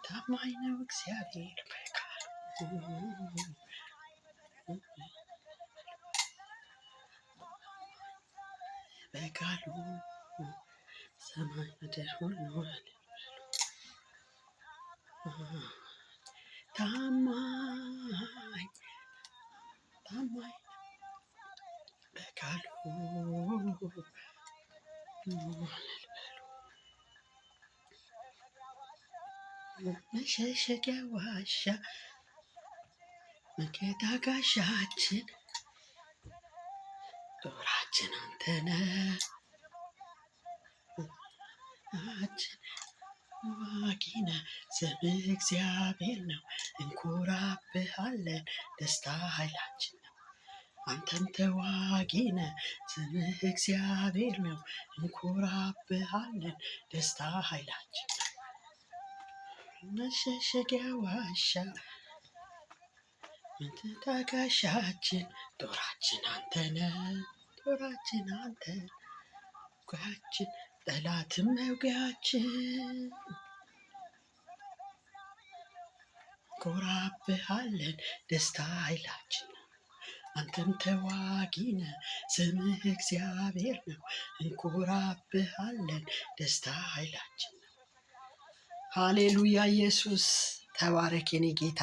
ታማኝ ነው እግዚአብሔር በቃሉ ሰማይ ምድር ሁሉ ታማኝ በቃሉ መሸሸጊያ ዋሻ መከታ ጋሻችን ጦራችን አንተነህ ዋጊነ ስምህ እግዚአብሔር ነው እንኮራብሃለን ደስታ ኃይላችን ነው። አንተም ተዋጊነ ስምህ እግዚአብሔር ነው እንኮራብሃለን ደስታ ኃይላችን ነው። መሸሸጊያ ዋሻ መከታ ጋሻችን ጦራችን አንተነህ ጦራችን አንተ ጓችን ጠላትም መውጊያችን እንኮራብሃለን ደስታ ኃይላችን ነው። አንተም ተዋጊነ ስምህ እግዚአብሔር ነው እንኮራብሃለን ደስታ ኃይላችን ነው። ሃሌሉያ ኢየሱስ ተባረክ የኔ ጌታ።